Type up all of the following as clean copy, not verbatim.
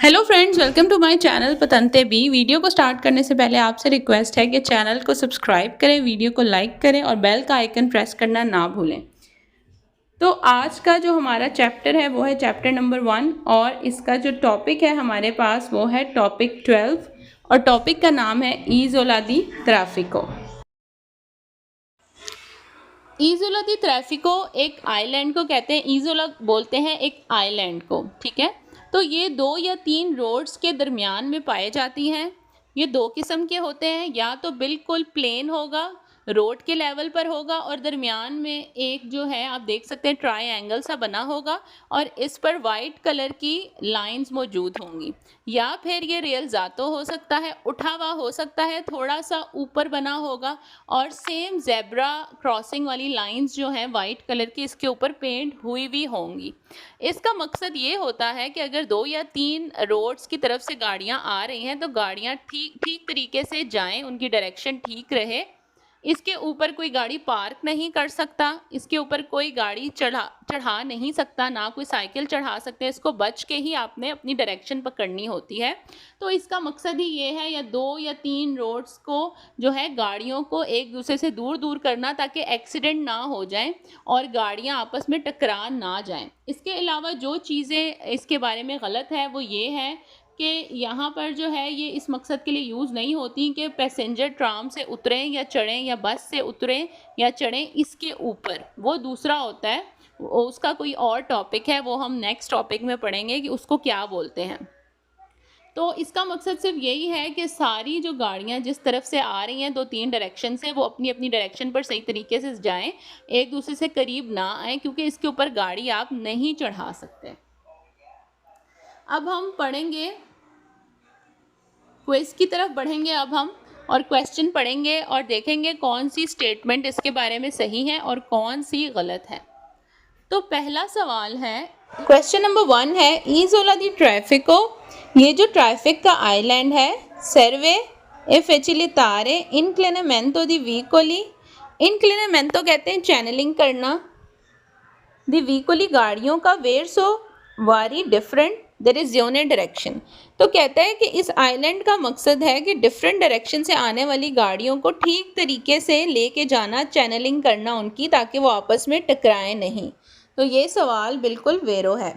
Hello friends, welcome to my channel पतंते बी। Video को स्टार्ट करने से पहले आपसे रिक्वेस्ट है कि चैनल को सब्सक्राइब करें, वीडियो को लाइक करें और बेल का आइकन प्रेस करना ना भूलें। तो आज का जो हमारा चैप्टर है वो है चैप्टर नंबर 1 और इसका जो टॉपिक है हमारे पास वो है टॉपिक 12 और टॉपिक का नाम है इज़ोला दी ट्रैफिको। इज़ोला दी ट्रैफिको एक आइलैंड को कहते हैं, इज़ोला बोलते हैं एक आइलैंड को, ठीक है। तो ये 2 या 3 रोड्स के दरमियान में पाए जाती हैं। ये 2 किस्म के होते हैं, या तो बिल्कुल प्लेन होगा, रोड के लेवल पर होगा और दरमियान में एक जो है आप देख सकते हैं ट्रायंगल सा बना होगा और इस पर वाइट कलर की लाइंस मौजूद होंगी। या फिर ये रियल ज़ातो हो सकता है, उठा हुआ हो सकता है, थोड़ा सा ऊपर बना होगा और सेम जेब्रा क्रॉसिंग वाली लाइंस जो हैं वाइट कलर की इसके ऊपर पेंट हुई भी होंगी। इसका मकसद ये होता है कि अगर 2 या 3 रोड्स की तरफ से गाड़ियां आ रही हैं तो गाड़ियां ठीक तरीके से जाएं, उनकी डायरेक्शन ठीक रहे। इसके ऊपर कोई गाड़ी पार्क नहीं कर सकता, इसके ऊपर कोई गाड़ी चढ़ा नहीं सकता, ना कोई साइकिल चढ़ा सकते। इसको बच के ही आपने अपनी डायरेक्शन पकड़नी होती है। तो इसका मकसद ही ये है, या 2 या 3 रोड्स को जो है गाड़ियों को एक दूसरे से दूर दूर करना ताकि एक्सीडेंट ना हो जाए और गाड़ियां आपस में टकरा ना जाएं। इसके अलावा जो चीज़ें इसके बारे में गलत है वो ये है कि यहाँ पर जो है ये इस मकसद के लिए यूज़ नहीं होती कि पैसेंजर ट्राम से उतरें या चढ़ें या बस से उतरें या चढ़ें इसके ऊपर, वो दूसरा होता है, उसका कोई और टॉपिक है, वो हम नेक्स्ट टॉपिक में पढ़ेंगे कि उसको क्या बोलते हैं। तो इसका मकसद सिर्फ यही है कि सारी जो गाड़ियाँ जिस तरफ से आ रही हैं 2-3 डायरेक्शन से, वो अपनी अपनी डायरेक्शन पर सही तरीके से जाएं, एक दूसरे से करीब ना आए, क्योंकि इसके ऊपर गाड़ी आप नहीं चढ़ा सकते। अब हम पढ़ेंगे क्विज की तरफ बढ़ेंगे अब हम, और क्वेश्चन पढ़ेंगे और देखेंगे कौन सी स्टेटमेंट इसके बारे में सही है और कौन सी गलत है। तो पहला सवाल है, क्वेश्चन नंबर 1 है इज़ोला दी ट्रैफिको, ये जो ट्रैफिक का आइलैंड है, सर्वे ए फैसिलितारे इंक्लिनेमेंटो दी वीकोली, इंक्लिनेमेंटो कहते हैं चैनलिंग करना, दी वीकोली गाड़ियों का, वेरसो वारी different there is unit direction. तो कहता है कि इस आइलैंड का मकसद है कि डिफरेंट डायरेक्शन से आने वाली गाड़ियों को ठीक तरीके से लेके जाना, चैनलिंग करना उनकी, ताकि वो आपस में टकराएं नहीं। तो ये सवाल बिल्कुल वेरो है।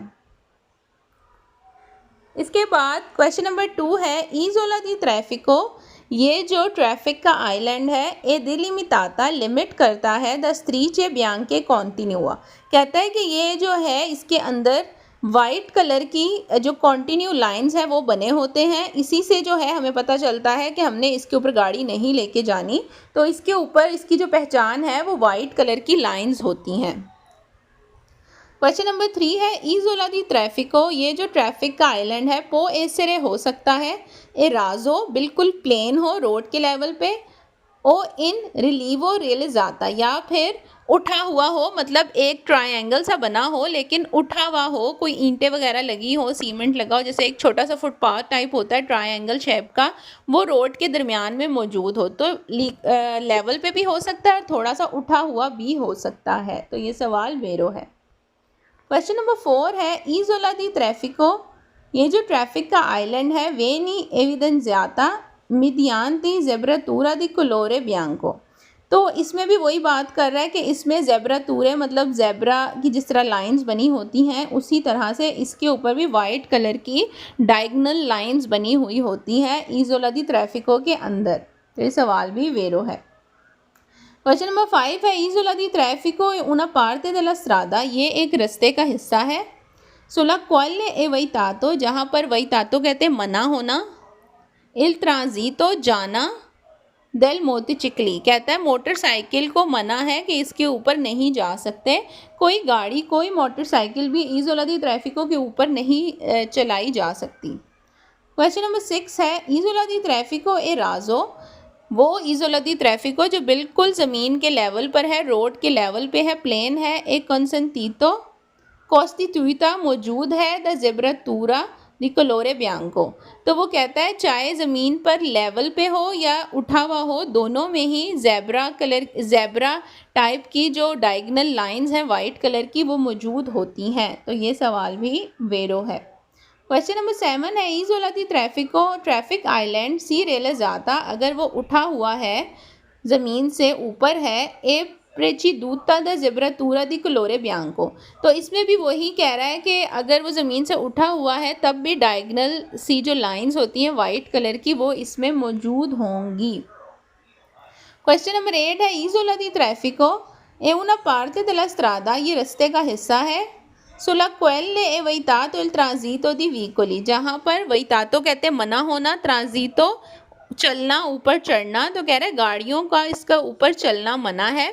इसके बाद क्वेश्चन नंबर 2 है इज़ोला दी ट्रैफिको, ये जो ट्रैफिक का आइलैंड है ए डिलिमिटाता लिमिट करता है द स्ट्रीचे बियांके कॉन्टिन्यूआ। कहता है कि ये जो है इसके अंदर वाइट कलर की जो कॉन्टिन्यू लाइंस हैं वो बने होते हैं। इसी से जो है हमें पता चलता है कि हमने इसके ऊपर गाड़ी नहीं लेके जानी, तो इसके ऊपर इसकी जो पहचान है वो वाइट कलर की लाइंस होती हैं। क्वेश्चन नंबर 3 है इज़ोला दी ट्रैफिको, ये जो ट्रैफिक का आइलैंड है पो एसरे हो सकता है ए राजो, बिल्कुल प्लेन हो रोड के लेवल पे, ओ इन रिलीवो रियलिजाता, या फिर उठा हुआ हो, मतलब एक ट्रायंगल सा बना हो लेकिन उठा हुआ हो, कोई ईंटें वगैरह लगी हो, सीमेंट लगा हो, जैसे एक छोटा सा फुटपाथ टाइप होता है ट्रायंगल शेप का, वो रोड के दरमियान में मौजूद हो। तो लेवल पे भी हो सकता है और थोड़ा सा उठा हुआ भी हो सकता है। तो ये सवाल वेरो है। क्वेश्चन नंबर 4 है इज़ोला दी ट्रैफिको, ये जो ट्रैफिक का आइलैंड है वेनी एविडेंशियाता मिडियांती ज़ेब्रातूरा दी कोलोरे बियांको। तो इसमें भी वही बात कर रहा है कि इसमें ज़ेब्रातूरे मतलब ज़ेब्रा की जिस तरह लाइंस बनी होती हैं उसी तरह से इसके ऊपर भी वाइट कलर की डायगोनल लाइंस बनी हुई होती हैं इज़ोला दी ट्रैफिको के अंदर। तो ये सवाल भी वेरो है। क्वेश्चन नंबर 5 है इज़ोला दी ट्रैफिको una parte della strada, ये एक रास्ते का हिस्सा है। सुला क्वाले ए वही तातो, जहाँ पर वही तातो कहते हैं मना होना, इल ट्रांजितो जाना, देल मोटरसाइकिल कहता है मोटरसाइकिल को मना है कि इसके ऊपर नहीं जा सकते, कोई गाड़ी कोई मोटरसाइकिल भी इज़ोला दी ट्रैफिको के ऊपर नहीं चलाई जा सकती। क्वेश्चन नंबर 6 है इज़ोला दी ट्रैफिको ए राजो, वो इज़ोला दी ट्रैफिको जो बिल्कुल ज़मीन के लेवल पर है, रोड के लेवल पे है, प्लेन है, एक कंसंटीतो कॉस्टिट्यूटा मौजूद है द ज़ेब्रातूरा दी कोलोरे बियांको। तो वो कहता है चाहे ज़मीन पर लेवल पे हो या उठा हुआ हो, दोनों में ही ज़ेब्रा टाइप की जो डायगोनल लाइंस हैं वाइट कलर की वो मौजूद होती हैं। तो ये सवाल भी वेरो है। क्वेश्चन नंबर 7 है इज़ोला दी ट्रैफिको ट्रैफिक आइलैंड सी realizzata अगर वो उठा हुआ है ज़मीन से ऊपर है ए preceduta da zebratura di colore bianco। तो इसमें भी वही कह रहा है कि अगर वो ज़मीन से उठा हुआ है तब भी डायगनल सी जो लाइंस होती हैं वाइट कलर की वो इसमें मौजूद होंगी। क्वेश्चन नंबर 8 है इज़ोला दी ट्रैफिको ए una parte della strada ये रास्ते का हिस्सा है सुला क्वेल्ले ए वहीतातो इल ट्रांजीतो दी वीकोली जहाँ पर वहीतातो कहते हैं मना होना, ट्रांजीतो चलना ऊपर चढ़ना। तो कह रहे हैं गाड़ियों का इसका ऊपर चलना मना है।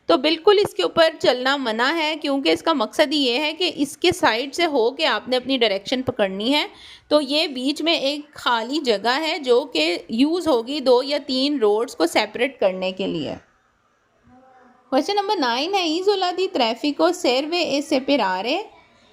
तो बिल्कुल इसके ऊपर चलना मना है क्योंकि इसका मकसद ही ये है कि इसके साइड से हो के आपने अपनी डायरेक्शन पकड़नी है। तो ये बीच में एक खाली जगह है जो कि यूज़ होगी 2 या 3 रोड्स को सेपरेट करने के लिए। क्वेश्चन नंबर 9 है इज़ोला दी ट्रैफिको सर्वे ए सेपरारे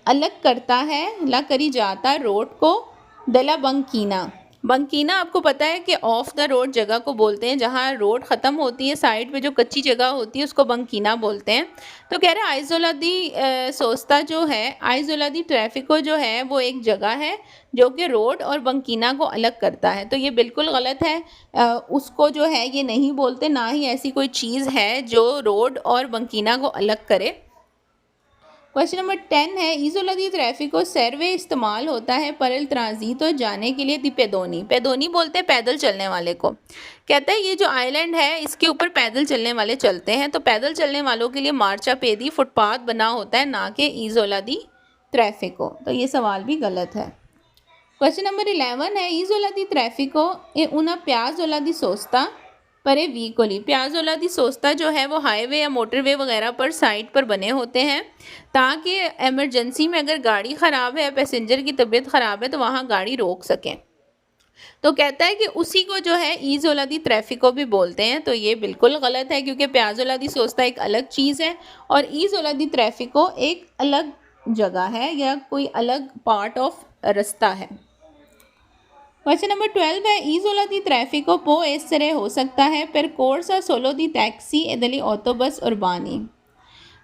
अलग करता है ला करी जाता रोड को दला बंकीना। बंकीना आपको पता है कि ऑफ द रोड जगह को बोलते हैं, जहाँ रोड ख़त्म होती है साइड पे जो कच्ची जगह होती है उसको बंकीना बोलते हैं। तो कह रहे हैं आइज़ोला दी सोस्ता जो है आइज़ोला दी ट्रैफिको जो है वो एक जगह है जो कि रोड और बंकीना को अलग करता है। तो ये बिल्कुल गलत है, उसको जो है ये नहीं बोलते, ना ही ऐसी कोई चीज़ है जो रोड और बंकीना को अलग करे। क्वेश्चन नंबर 10 है इज़ोला दी ट्रैफिको सर्वे इस्तेमाल होता है परल ट्रांजीतो जाने के लिए दी पेदोनी। पेदोनी बोलते हैं पैदल चलने वाले को। कहता है ये जो आइलैंड है इसके ऊपर पैदल चलने वाले चलते हैं। तो पैदल चलने वालों के लिए मार्चा पेदी फुटपाथ बना होता है, ना कि इज़ोला दी ट्रैफिको। तो ये सवाल भी गलत है। क्वेश्चन नंबर 11 है इज़ोला दी ट्रैफिको ए una piazzola di sosta परे वीकोली। प्याजोला दी सोस्ता जो है वो हाईवे या मोटरवे वगैरह पर साइड पर बने होते हैं ताकि एमरजेंसी में अगर गाड़ी ख़राब है, पैसेंजर की तबीयत ख़राब है तो वहाँ गाड़ी रोक सकें। तो कहता है कि उसी को जो है इज़ोला दी ट्रैफिको भी बोलते हैं। तो ये बिल्कुल गलत है क्योंकि प्याजोला दी सोस्ता एक अलग चीज़ है और इज़ोला दी ट्रैफिको एक अलग जगह है या कोई अलग पार्ट ऑफ रास्ता है। क्वेश्चन नंबर 12 है इज़ोला दी ट्रैफिको पो एसरे हो सकता है पर कोर्सा सोलो दी टैक्सी एदली ऑटोबस उर्बानी।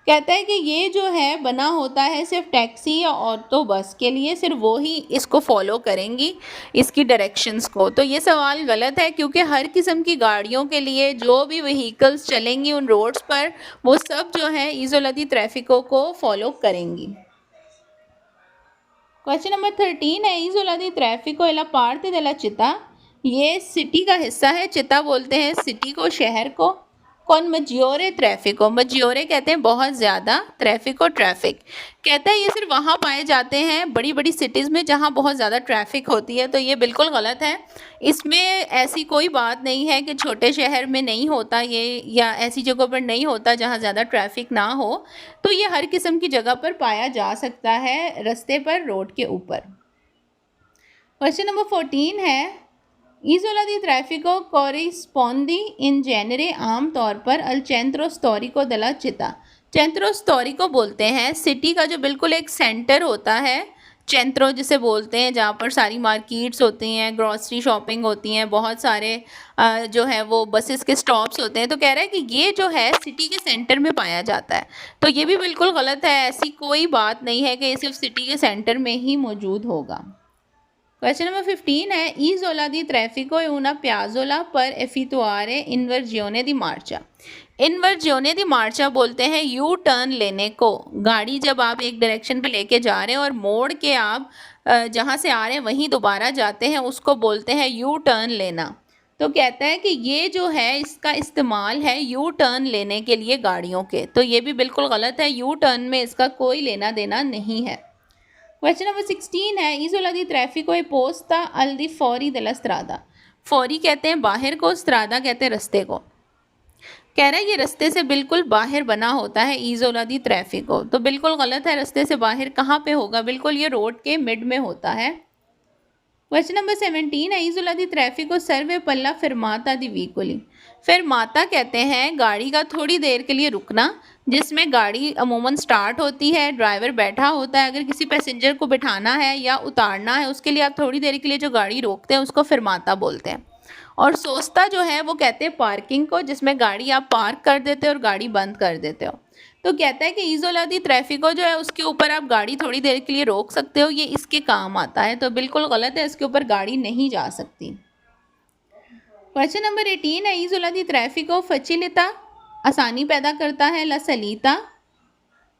कहता है कि ये जो है बना होता है सिर्फ टैक्सी या ऑटो बस के लिए, सिर्फ वो ही इसको फॉलो करेंगी इसकी डायरेक्शंस को। तो ये सवाल गलत है क्योंकि हर किस्म की गाड़ियों के लिए जो भी व्हीकल्स चलेंगी उन रोड्स पर वो सब जो है इज़ोला दी ट्रैफिको को फॉलो करेंगी। क्वेश्चन नंबर 13 है इज़ोला दी ट्रैफिको एला पार्ते देला चिता। ये सिटी का हिस्सा है, चिता बोलते हैं सिटी को, शहर को। कौन मजियोरे ट्रैफिको, मजियोरे कहते हैं बहुत ज़्यादा, ट्रैफिको ट्रैफिक। कहता है ये सिर्फ वहाँ पाए जाते हैं बड़ी बड़ी सिटीज़ में जहाँ बहुत ज़्यादा ट्रैफिक होती है। तो ये बिल्कुल गलत है। इसमें ऐसी कोई बात नहीं है कि छोटे शहर में नहीं होता ये या ऐसी जगहों पर नहीं होता जहाँ ज़्यादा ट्रैफिक ना हो। तो ये हर किस्म की जगह पर पाया जा सकता है रास्ते पर, रोड के ऊपर। क्वेश्चन नंबर 14 है इज़ोला दी ट्रैफिको कॉरिस्पोंडी इन जेनरे आम तौर पर अल चेंट्रो स्टोरिको दला चिता। चेंट्रो स्टोरिको बोलते हैं सिटी का जो बिल्कुल एक सेंटर होता है, चेंट्रो जिसे बोलते हैं, जहाँ पर सारी मार्केट्स होती हैं, ग्रॉसरी शॉपिंग होती हैं, बहुत सारे जो है वो बसेस के स्टॉप्स होते हैं। तो कह रहा है कि ये जो है सिटी के सेंटर में पाया जाता है। तो ये भी बिल्कुल गलत है, ऐसी कोई बात नहीं है कि ये सिर्फ सिटी के सेंटर में ही मौजूद होगा। क्वेश्चन नंबर 15 है इज़ोला दी ट्रैफिको ए una piazzola पर effettuare inversione di marcia। इन्वर्जियोने दी मार्चा बोलते हैं यू टर्न लेने को। गाड़ी जब आप एक डायरेक्शन पे लेके जा रहे हैं और मोड़ के आप जहाँ से आ रहे हैं वहीं दोबारा जाते हैं, उसको बोलते हैं यू टर्न लेना। तो कहता है कि ये जो है इसका इस्तेमाल है यू टर्न लेने के लिए गाड़ियों के। तो ये भी बिल्कुल गलत है, यू टर्न में इसका कोई लेना देना नहीं है। क्वेश्चन नंबर 16 है इज़ोला दी ट्रैफिको ए पोस्ता अल दी फौरी दला स्त्रादा। फौरी कहते हैं बाहर को, स्त्रादा कहते हैं रास्ते को। कह रहा है ये रास्ते से बिल्कुल बाहर बना होता है इज़ोला दी ट्रैफिको। तो बिल्कुल गलत है, रास्ते से बाहर कहाँ पे होगा, बिल्कुल ये रोड के मिड में होता है। क्वेश्चन नंबर 17 है इज़ोला दी ट्रैफिको सर्वे पल्ला फिरमाता दी वीकोली। फिरमाता कहते हैं गाड़ी का थोड़ी देर के लिए रुकना, जिसमें गाड़ी अमूमन स्टार्ट होती है, ड्राइवर बैठा होता है, अगर किसी पैसेंजर को बिठाना है या उतारना है उसके लिए आप थोड़ी देर के लिए जो गाड़ी रोकते हैं उसको फिरमाता बोलते हैं। और सोस्ता जो है वो कहते हैं पार्किंग को, जिसमें गाड़ी आप पार्क कर देते हो और गाड़ी बंद कर देते हो। तो कहता है कि इज़ोला दी ट्रैफिको जो है उसके ऊपर आप गाड़ी थोड़ी देर के लिए रोक सकते हो, ये इसके काम आता है। तो बिल्कुल गलत है, इसके ऊपर गाड़ी नहीं जा सकती। क्वेश्चन नंबर 18 है इज़ोला दी ट्रैफिको फचिलिता, आसानी पैदा करता है, ला सलीता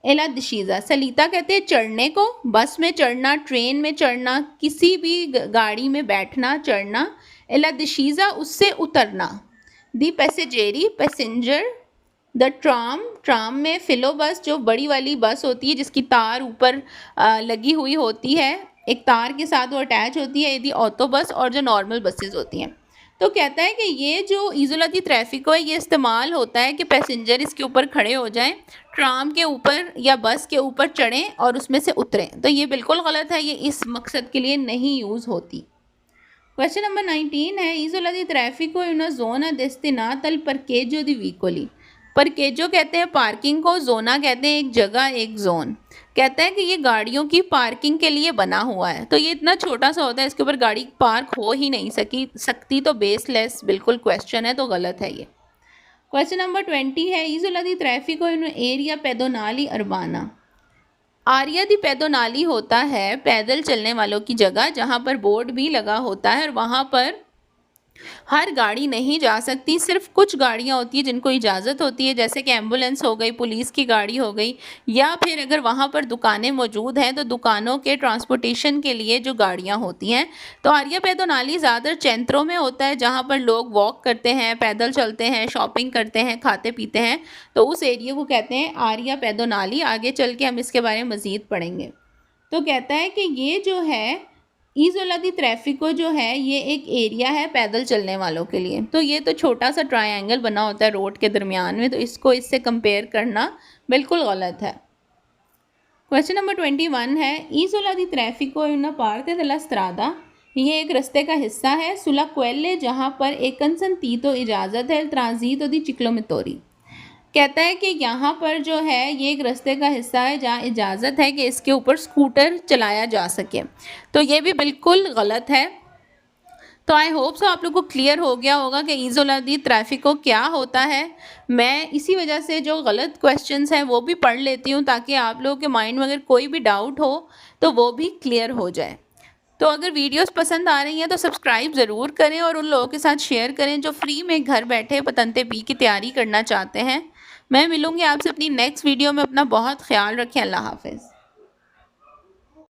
एला दिशीजा। सलीता कहते हैं चढ़ने को, बस में चढ़ना, ट्रेन में चढ़ना, किसी भी गाड़ी में बैठना, चढ़ना। एला दिशीजा उससे उतरना। दी पैसेजेरी पैसेंजर, द ट्राम ट्राम में, फिलो बस जो बड़ी वाली बस होती है जिसकी तार ऊपर लगी हुई होती है, एक तार के साथ वो अटैच होती है, यदि ऑटो बस, और जो नॉर्मल बसेस होती हैं। तो कहता है कि ये जो इज़ोला दी ट्रैफिको है ये इस्तेमाल होता है कि पैसेंजर इसके ऊपर खड़े हो जाएं, ट्राम के ऊपर या बस के ऊपर चढ़ें और उसमें से उतरें। तो ये बिल्कुल गलत है, ये इस मकसद के लिए नहीं यूज़ होती। क्वेश्चन नंबर 19 है इज़ोला दी ट्रैफिको इन जोना destinata al parcheggio di vicoli। परकेजो कहते हैं पार्किंग को, जोना कहते हैं एक जगह, एक जोन। कहता है कि ये गाड़ियों की पार्किंग के लिए बना हुआ है। तो ये इतना छोटा सा होता है, इसके ऊपर गाड़ी पार्क हो ही नहीं सकती। तो बेसलेस बिल्कुल क्वेश्चन है, तो गलत है ये। क्वेश्चन नंबर 20 है इज़ोला दी ट्रैफिको इन एरिया पेडोनाली अर्बाना। आरिया दी पेडोनाली होता है पैदल चलने वालों की जगह, जहाँ पर बोर्ड भी लगा होता है और वहाँ पर हर गाड़ी नहीं जा सकती, सिर्फ कुछ गाड़ियाँ होती है जिनको इजाज़त होती है, जैसे कि एम्बुलेंस हो गई, पुलिस की गाड़ी हो गई, या फिर अगर वहाँ पर दुकानें मौजूद हैं तो दुकानों के ट्रांसपोर्टेशन के लिए जो गाड़ियाँ होती हैं। तो आरिया पेडोनाली ज़्यादातर चेंत्रों में होता है, जहाँ पर लोग वॉक करते हैं, पैदल चलते हैं, शॉपिंग करते हैं, खाते पीते हैं। तो उस एरिया को कहते हैं आरिया पेडोनाली। आगे चल के हम इसके बारे में मज़ीद पढ़ेंगे। तो कहता है कि ये जो है इज़ोला दी ट्रैफिको जो है ये एक एरिया है पैदल चलने वालों के लिए। तो ये तो छोटा सा ट्रायंगल बना होता है रोड के दरमियान में, तो इसको इससे कंपेयर करना बिल्कुल गलत है। क्वेश्चन नंबर 21 है इज़ोला दी ट्रैफिको इन पार्ते della strada। ये एक रास्ते का हिस्सा है, सुला क्वेले, जहाँ पर एक कंसंतीतो इजाज़त है, ट्रांजीतो दी चिक्लोमितोरी। कहता है कि यहाँ पर जो है ये एक रास्ते का हिस्सा है जहाँ इजाज़त है कि इसके ऊपर स्कूटर चलाया जा सके। तो ये भी बिल्कुल गलत है। तो आई होप सो आप लोग को क्लियर हो गया होगा कि इज़ोला दी ट्रैफिको क्या होता है। मैं इसी वजह से जो गलत क्वेश्चंस हैं वो भी पढ़ लेती हूँ, ताकि आप लोगों के माइंड में अगर कोई भी डाउट हो तो वो भी क्लियर हो जाए। तो अगर वीडियोस पसंद आ रही हैं तो सब्सक्राइब ज़रूर करें और उन लोगों के साथ शेयर करें जो फ्री में घर बैठे पतंते बी की तैयारी करना चाहते हैं। मैं मिलूँगी आपसे अपनी नेक्स्ट वीडियो में। अपना बहुत ख्याल रखें। अल्लाह हाफ़िज़।